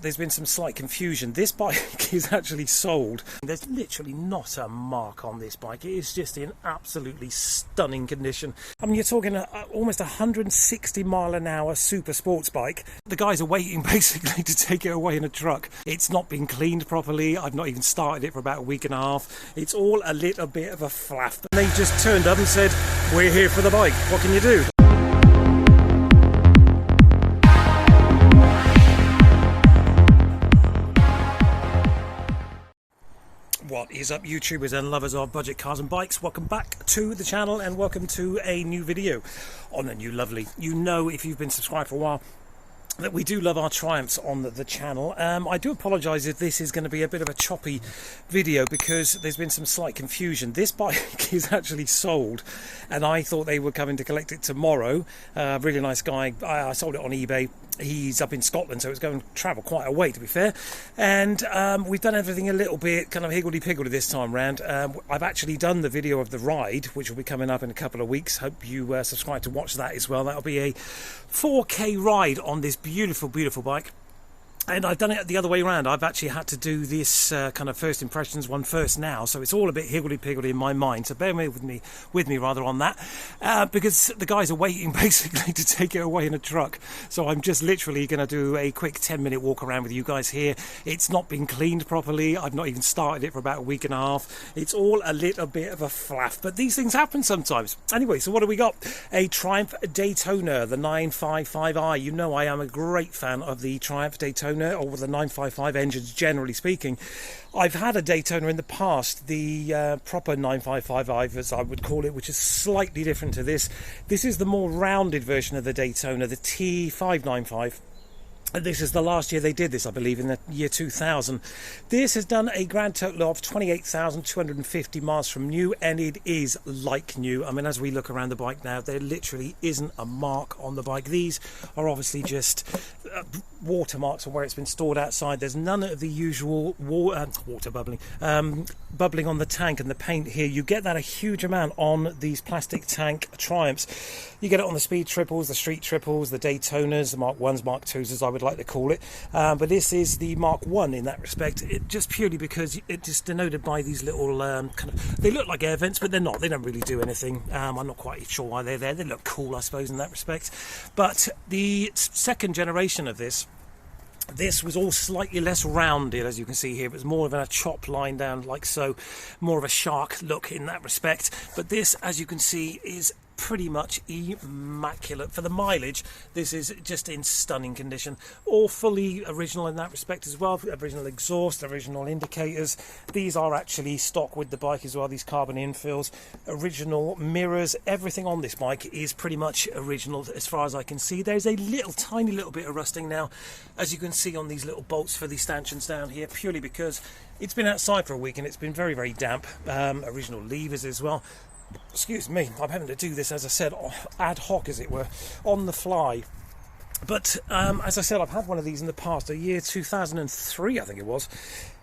There's been some slight confusion. This bike is actually sold. There's literally not a mark on this bike. It is just in absolutely stunning condition. I mean, you're talking almost 160 mile an hour super sports bike. The guys are waiting basically to take it away in a truck. It's not been cleaned properly. I've not even started it for about a week and a half. It's all a little bit of a flaff. They just turned up and said, "We're here for the bike. What can you do?" What is up, YouTubers and lovers of budget cars and bikes? Welcome back to the channel and welcome to a new video on a new lovely. You know, if you've been subscribed for a while, that we do love our Triumphs on the channel. I do apologise if this is going to be a bit of a choppy video because there's been some slight confusion. This bike is actually sold and I thought they were coming to collect it tomorrow. Really nice guy. I sold it on eBay. He's up in Scotland, so it's going to travel quite a way, to be fair. And we've done everything a little bit kind of higgledy-piggledy this time round. I've actually done the video of the ride, which will be coming up in a couple of weeks. Hope you subscribe to watch that as well. That'll be a 4K ride on this beautiful, beautiful bike. And I've done it the other way around. I've actually had to do this kind of first impressions one first now, so it's all a bit higgledy-piggledy in my mind. So bear with me rather on that, because the guys are waiting basically to take it away in a truck. So I'm just literally going to do a quick 10-minute walk around with you guys here. It's not been cleaned properly. I've not even started it for about a week and a half. It's all a little bit of a flaff, but these things happen sometimes. Anyway, so what do we got? A Triumph Daytona, the 955i. You know I am a great fan of the Triumph Daytona, or with the 955 engines generally speaking. I've had a Daytona in the past, the proper 955i as I would call it, which is slightly different to this. This is the more rounded version of the Daytona, the T595. This is the last year they did this, I believe, in the year 2000. This has done a grand total of 28,250 miles from new, and it is like new. I mean, as we look around the bike now, there literally isn't a mark on the bike. These are obviously just watermarks of where it's been stored outside. There's none of the usual water bubbling on the tank and the paint here. You get that a huge amount on these plastic tank Triumphs. You get it on the speed triples, the street triples, the Daytonas, the Mark 1s, Mark 2s as I would like to call it. But this is the Mark 1 in that respect, just purely because it's just denoted by these little kind of, they look like air vents, but they're not. They don't really do anything. I'm not quite sure why they're there. They look cool, I suppose, in that respect. But the second generation of this was all slightly less rounded, as you can see here. It was more of a chop line down like so, more of a shark look in that respect. But this, as you can see, is pretty much immaculate for the mileage. This is just in stunning condition, all fully original in that respect as well. Original exhaust, original indicators. These are actually stock with the bike as well, these carbon infills, original mirrors. Everything on this bike is pretty much original as far as I can see. There's a tiny little bit of rusting now, as you can see on these little bolts for these stanchions down here, purely because it's been outside for a week and it's been very, very damp. Original levers as well. Excuse me, I'm having to do this, as I said, ad hoc, as it were, on the fly. But as I said, I've had one of these in the past, a year 2003, I think it was,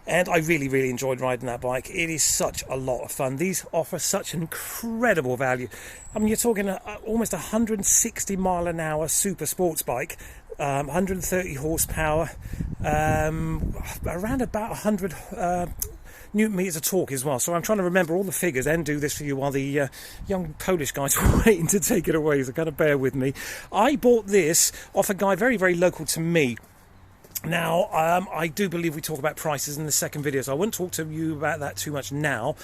and I really, really enjoyed riding that bike. It is such a lot of fun. These offer such incredible value. I mean, you're talking almost 160 mile an hour super sports bike, 130 horsepower, around about 100 Newton meters of torque as well. So I'm trying to remember all the figures and do this for you while the young Polish guys are waiting to take it away, so kind of bear with me. I bought this off a guy very, very local to me. Now, I do believe we talk about prices in the second video, so I won't talk to you about that too much now.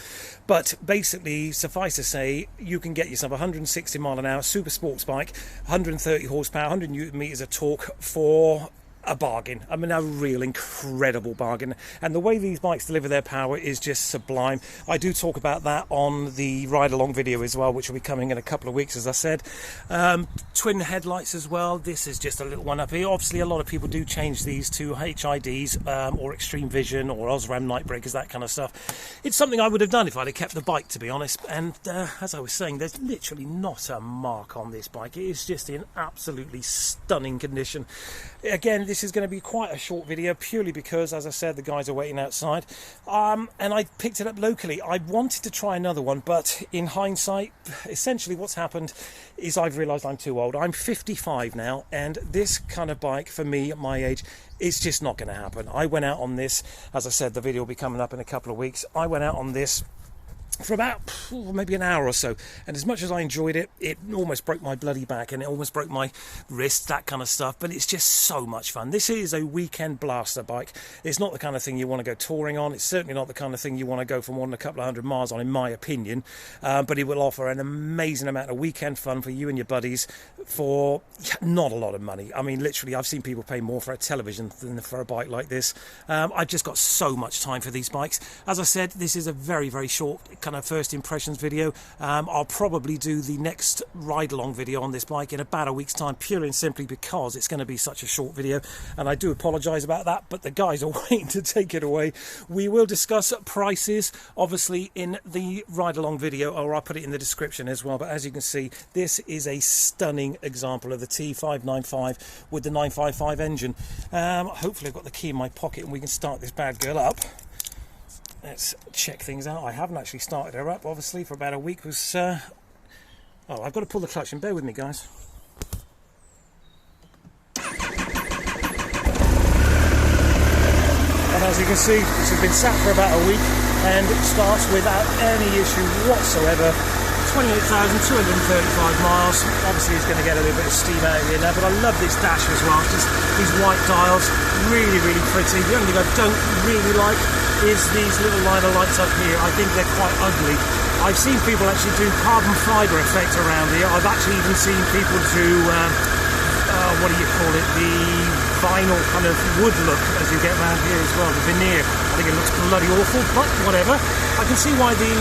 But basically, suffice to say, you can get yourself a 160 mile an hour super sports bike, 130 horsepower, 100 Newton meters of torque for a bargain. I mean, a real incredible bargain. And the way these bikes deliver their power is just sublime. I do talk about that on the ride along video as well, which will be coming in a couple of weeks, as I said. Twin headlights as well. This is just a little one up here. Obviously, a lot of people do change these to HIDs or Extreme Vision or Osram night breakers, that kind of stuff. It's something I would have done if I'd have kept the bike, to be honest. And as I was saying, there's literally not a mark on this bike. It is just in absolutely stunning condition. Again, this is going to be quite a short video, purely because, as I said, the guys are waiting outside, and I picked it up locally. I wanted to try another one, but in hindsight, essentially what's happened is I've realised I'm too old. I'm 55 now, and this kind of bike, for me at my age, it's just not going to happen. I went out on this, as I said, the video will be coming up in a couple of weeks. I went out on this for about maybe an hour or so, and as much as I enjoyed it, it almost broke my bloody back and it almost broke my wrist, that kind of stuff. But it's just so much fun. This is a weekend blaster bike. It's not the kind of thing you want to go touring on. It's certainly not the kind of thing you want to go for more than a couple of 100 miles on, in my opinion. But it will offer an amazing amount of weekend fun for you and your buddies for not a lot of money. I mean, literally, I've seen people pay more for a television than for a bike like this. I've just got so much time for these bikes. As I said, this is a very, very short kind of first impressions video. I'll probably do the next ride along video on this bike in about a week's time, purely and simply because it's going to be such a short video, and I do apologize about that, but the guys are waiting to take it away. We will discuss prices obviously in the ride along video, or I'll put it in the description as well. But as you can see, this is a stunning example of the T595 with the 955 engine. Hopefully I've got the key in my pocket and we can start this bad girl up. Let's check things out. I haven't actually started her up, obviously, for about a week. Oh, I've got to pull the clutch in. Bear with me, guys. And as you can see, this has been sat for about a week and it starts without any issue whatsoever. 28,235 miles. Obviously it's going to get a little bit of steam out of here now, but I love this dash as well. Just these white dials, really, really pretty. The only thing I don't really like is these little liner lights up here. I think they're quite ugly. I've seen people actually do carbon fibre effect around here. I've actually even seen people do, what do you call it, the vinyl kind of wood look as you get around here as well, the veneer. I think it looks bloody awful, but whatever. I can see why the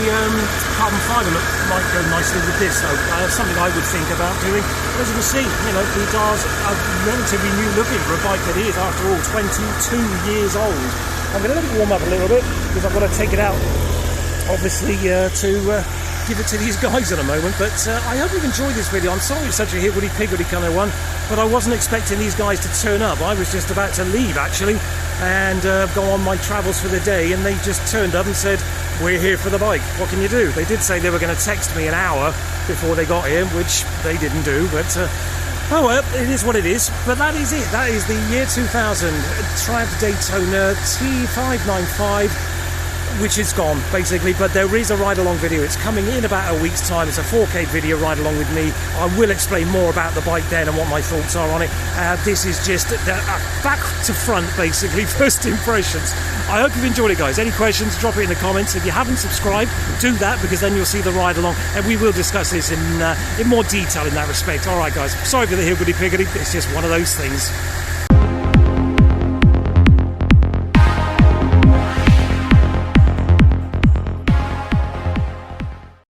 carbon fibre look might go nicely with this, though. Something I would think about doing. As you can see, you know, the dials are relatively new looking for a bike that is, after all, 22 years old. I'm going to let it warm up a little bit because I've got to take it out, obviously, to give it to these guys in a moment. But I hope you've enjoyed this video. I'm sorry it's such a higgledy-piggledy kind of one, but I wasn't expecting these guys to turn up. I was just about to leave, actually, and go on my travels for the day, and they just turned up and said, "We're here for the bike. What can you do?" They did say they were going to text me an hour before they got here, which they didn't do, but oh well, it is what it is. But that is it. That is the year 2000 Trad Daytona T595, which is gone, basically. But there is a ride-along video. It's coming in about a week's time. It's a 4K video ride-along with me. I will explain more about the bike then and what my thoughts are on it. This is just back to front, basically, first impressions. I hope you've enjoyed it, guys. Any questions, drop it in the comments. If you haven't subscribed, do that, because then you'll see the ride-along, and we will discuss this in more detail in that respect. All right, guys. Sorry for the higgledy-piggledy. It's just one of those things.